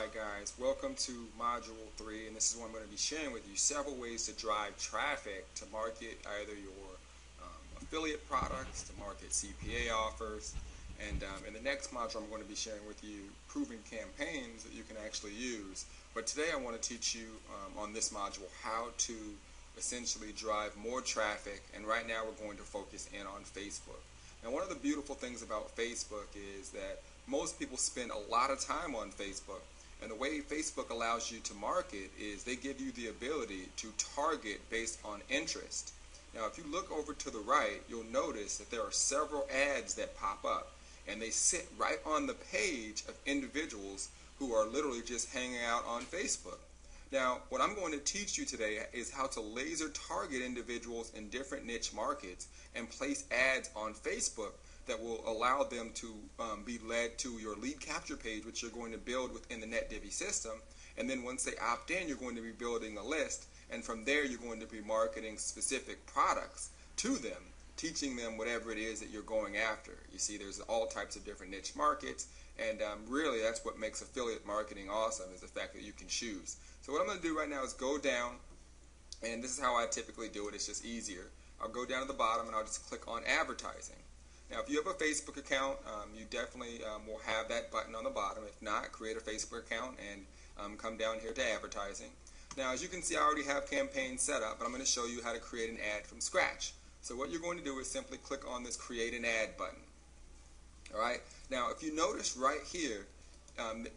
Alright guys, welcome to Module 3, and this is what I'm going to be sharing with you several ways to drive traffic to market either your affiliate products, to market CPA offers, and in the next module I'm going to be sharing with you proven campaigns that you can actually use. But today I want to teach you on this module how to essentially drive more traffic, and right now we're going to focus in on Facebook. Now, one of the beautiful things about Facebook is that most people spend a lot of time on Facebook, and the way Facebook allows you to market is they give you the ability to target based on interest. Now, if you look over to the right, you'll notice that there are several ads that pop up, and they sit right on the page of individuals who are literally just hanging out on Facebook. Now, what I'm going to teach you today is how to laser target individuals in different niche markets and place ads on Facebook that will allow them to be led to your lead capture page, which you're going to build within the NetDivi system. And then once they opt in, you're going to be building a list, and from there you're going to be marketing specific products to them, teaching them whatever it is that you're going after. You see, there's all types of different niche markets, and really that's what makes affiliate marketing awesome, is the fact that you can choose. So what I'm going to do right now is go down, and this is how I typically do it. It's just easier. I'll go down to the bottom and I'll just click on advertising. Now, if you have a Facebook account, you definitely will have that button on the bottom. If not, create a Facebook account and come down here to advertising. Now, as you can see, I already have campaigns set up, but I'm going to show you how to create an ad from scratch. So what you're going to do is simply click on this create an ad button. Alright, now if you notice right here,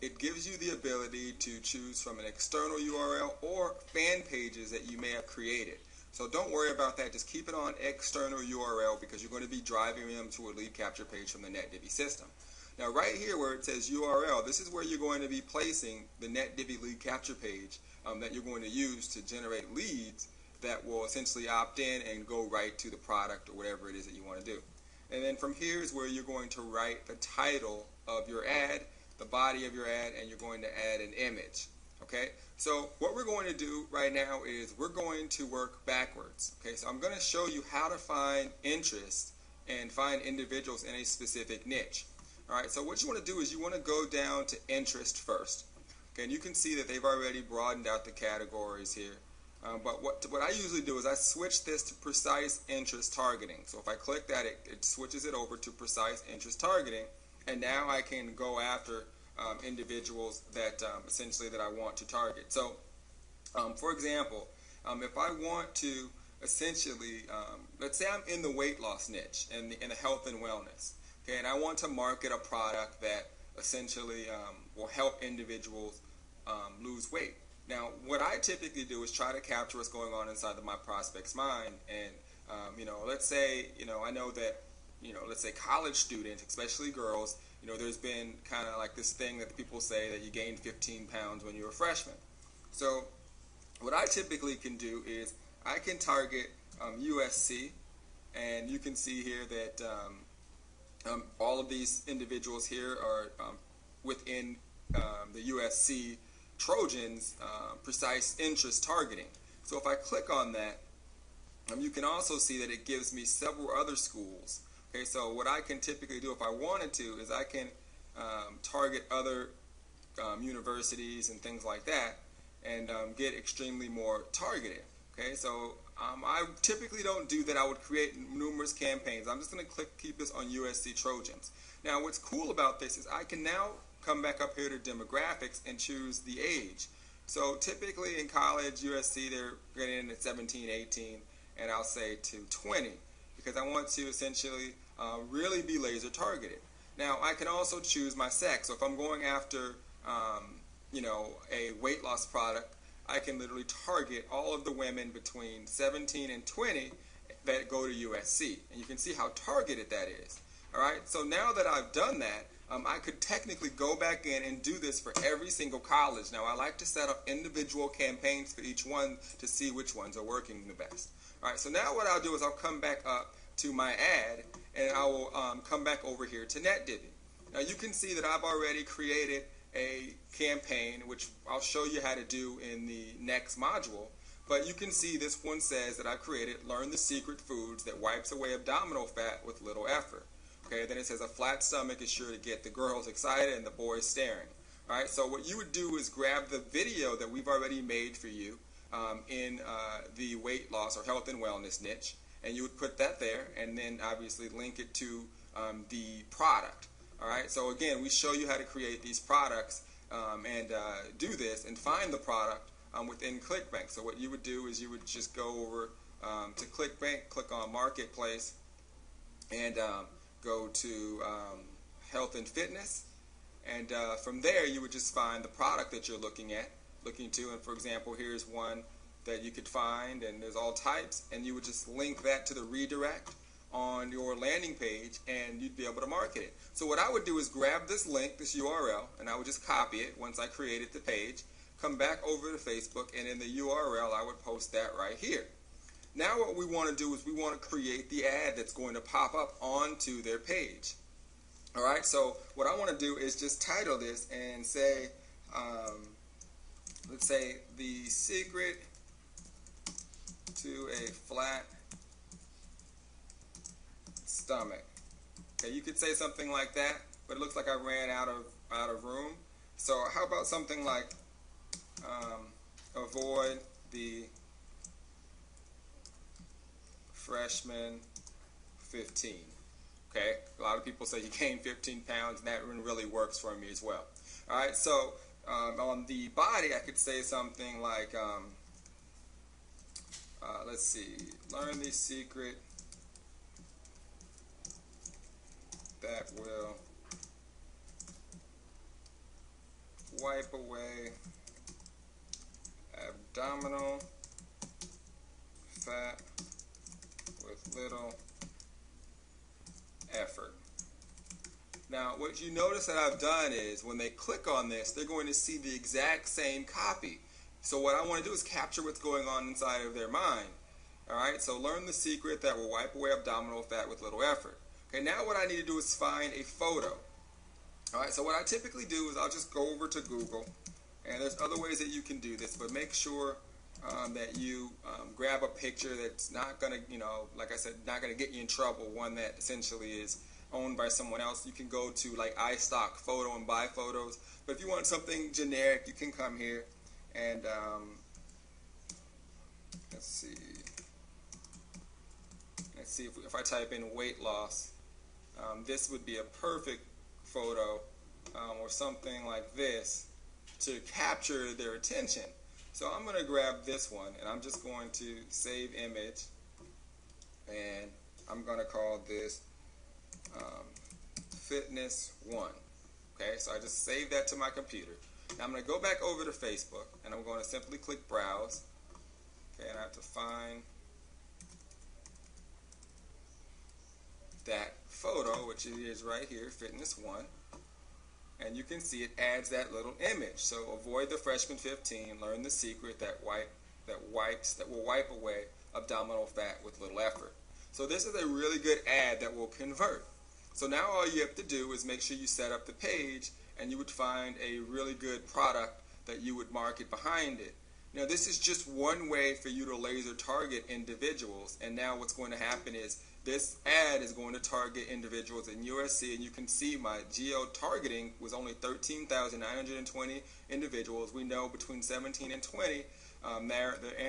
it gives you the ability to choose from an external URL or fan pages that you may have created. So don't worry about that, just keep it on external URL because you're going to be driving them to a lead capture page from the NetDivi system. Now right here where it says URL, this is where you're going to be placing the NetDivi lead capture page that you're going to use to generate leads that will essentially opt in and go right to the product or whatever it is that you want to do. And then from here is where you're going to write the title of your ad, the body of your ad, and you're going to add an image. Okay, so what we're going to do right now is we're going to work backwards. Okay, so I'm going to show you how to find interest and find individuals in a specific niche. Alright, so what you want to do is you want to go down to interest first. Okay, and you can see that they've already broadened out the categories here. But what I usually do is I switch this to precise interest targeting. So if I click that, it switches it over to precise interest targeting, and now I can go after individuals that essentially that I want to target. So for example, if I want to essentially, let's say I'm in the weight loss niche and in the health and wellness, okay, and I want to market a product that essentially will help individuals lose weight. Now, what I typically do is try to capture what's going on inside of my prospect's mind, and let's say, I know that, let's say college students, especially girls, there's been kind of like this thing that people say that you gained 15 pounds when you're a freshman. So what I typically can do is I can target USC, and you can see here that all of these individuals here are within the USC Trojans precise interest targeting. So if I click on that, you can also see that it gives me several other schools. Okay, so what I can typically do if I wanted to is I can target other universities and things like that and get extremely more targeted. Okay, so I typically don't do that. I would create numerous campaigns. I'm just going to keep this on USC Trojans. Now what's cool about this is I can now come back up here to demographics and choose the age. So typically in college, USC, they're getting in at 17, 18, and I'll say to 20 because I want to essentially really be laser targeted. Now I can also choose my sex. So if I'm going after a weight loss product, I can literally target all of the women between 17 and 20 that go to USC, and you can see how targeted that is. Alright, so now that I've done that, I could technically go back in and do this for every single college. Now I like to set up individual campaigns for each one to see which ones are working the best. Alright, so now what I'll do is I'll come back up to my ad, and I will come back over here to NetDivi. Now you can see that I've already created a campaign, which I'll show you how to do in the next module, but you can see this one says that I created learn the secret foods that wipes away abdominal fat with little effort. Okay, then it says a flat stomach is sure to get the girls excited and the boys staring. All right, so what you would do is grab the video that we've already made for you in the weight loss or health and wellness niche, and you would put that there, and then obviously link it to the product. All right, so again, we show you how to create these products and do this and find the product within ClickBank. So what you would do is you would just go over to ClickBank, click on Marketplace, and go to Health and Fitness, and from there you would just find the product that you're looking to. And for example, here's one that you could find, and there's all types, and you would just link that to the redirect on your landing page, and you'd be able to market it. So what I would do is grab this link, this URL, and I would just copy it once I created the page, come back over to Facebook, and in the URL I would post that right here. Now what we want to do is we want to create the ad that's going to pop up onto their page. All right, so what I want to do is just title this and say, let's say, the secret to a flat stomach. Okay, you could say something like that, but it looks like I ran out of room. So how about something like avoid the freshman 15. Okay, a lot of people say you gain 15 pounds, and that really works for me as well. All right, so on the body, I could say something like, let's see, learn the secret that will wipe away abdominal fat with little effort. Now, what you notice that I've done is when they click on this, they're going to see the exact same copy. So what I want to do is capture what's going on inside of their mind. All right, so learn the secret that will wipe away abdominal fat with little effort. Okay, now what I need to do is find a photo. All right, so what I typically do is I'll just go over to Google, and there's other ways that you can do this, but make sure that you grab a picture that's not going to, like I said, not going to get you in trouble, one that essentially is owned by someone else. You can go to like iStock Photo and buy photos, but if you want something generic, you can come here and let's see if I type in weight loss, this would be a perfect photo or something like this to capture their attention. So I'm going to grab this one, and I'm just going to save image, and I'm going to call this Fitness 1. Okay, so I just saved that to my computer. Now I'm going to go back over to Facebook, and I'm going to simply click Browse. Okay, and I have to find that photo, which it is right here, Fitness 1. And you can see it adds that little image. So avoid the freshman 15, learn the secret that will wipe away abdominal fat with little effort. So this is a really good ad that will convert. So now all you have to do is make sure you set up the page, and you would find a really good product that you would market behind it. Now this is just one way for you to laser target individuals, and now what's going to happen is this ad is going to target individuals in USC, and you can see my geo-targeting was only 13,920 individuals. We know between 17 and 20,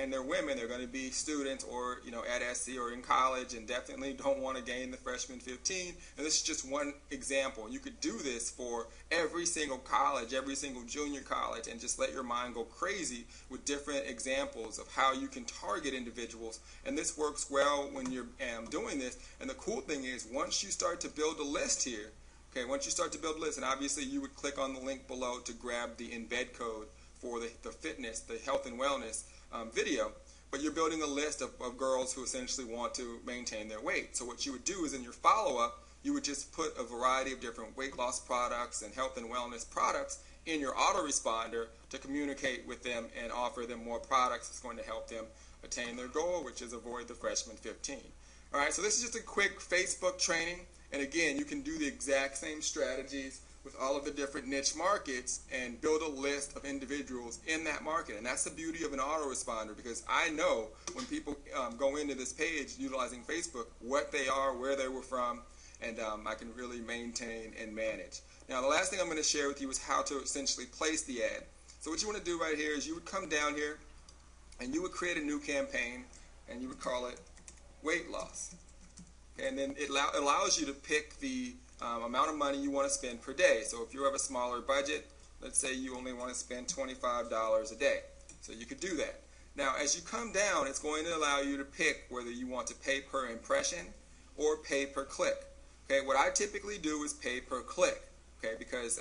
they're women, they're going to be students or at SC or in college, and definitely don't want to gain the freshman 15. And this is just one example. You could do this for every single college, every single junior college, and just let your mind go crazy with different examples of how you can target individuals. And this works well when you're doing this. And the cool thing is, once you start to build a list here, okay, once you start to build a list, and obviously you would click on the link below to grab the embed code for the fitness, the health and wellness video, but you're building a list of girls who essentially want to maintain their weight. So what you would do is in your follow-up, you would just put a variety of different weight loss products and health and wellness products in your autoresponder to communicate with them and offer them more products that's going to help them attain their goal, which is avoid the freshman 15. All right, so this is just a quick Facebook training, and again, you can do the exact same strategies with all of the different niche markets and build a list of individuals in that market. And that's the beauty of an autoresponder, because I know when people go into this page utilizing Facebook, what they are, where they were from, and I can really maintain and manage. Now, the last thing I'm going to share with you is how to essentially place the ad. So what you want to do right here is you would come down here and you would create a new campaign, and you would call it weight loss. Okay, and then it allows you to pick the amount of money you want to spend per day. So if you have a smaller budget, let's say you only want to spend $25 a day. So you could do that. Now, as you come down, it's going to allow you to pick whether you want to pay per impression or pay per click. Okay, what I typically do is pay per click. Okay, because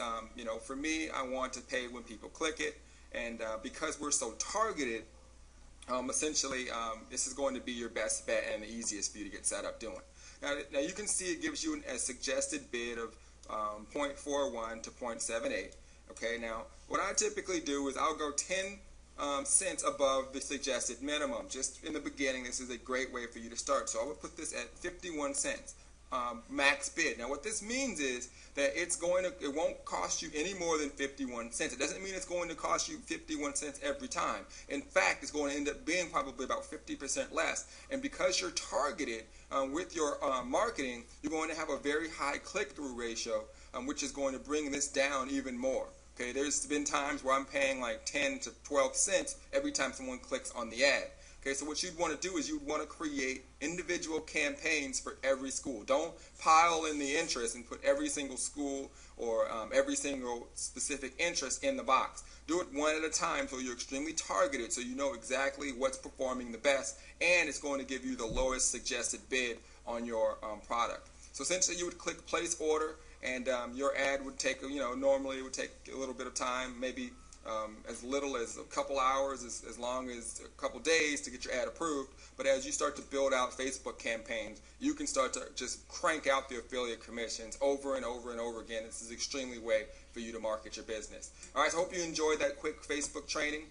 for me, I want to pay when people click it, and because we're so targeted, essentially, this is going to be your best bet and the easiest for you to get set up doing. Now you can see it gives you a suggested bid of 0.41 to 0.78. Okay, now what I typically do is I'll go 10 cents above the suggested minimum. Just in the beginning, this is a great way for you to start. So I would put this at 51 cents. Max bid. Now what this means is that it won't cost you any more than 51 cents. It doesn't mean it's going to cost you 51 cents every time. In fact, it's going to end up being probably about 50% less. And because you're targeted with your marketing, you're going to have a very high click-through ratio, which is going to bring this down even more. Okay, there's been times where I'm paying like 10 to 12 cents every time someone clicks on the ad. Okay, so what you'd want to do is you'd want to create individual campaigns for every school. Don't pile in the interest and put every single school or every single specific interest in the box. Do it one at a time so you're extremely targeted, so you know exactly what's performing the best, and it's going to give you the lowest suggested bid on your product. So essentially you would click place order, and your ad would take, normally it would take a little bit of time, maybe as little as a couple hours, as long as a couple days to get your ad approved. But as you start to build out Facebook campaigns, you can start to just crank out the affiliate commissions over and over and over again. This is an extremely way for you to market your business. All right, so I hope you enjoyed that quick Facebook training.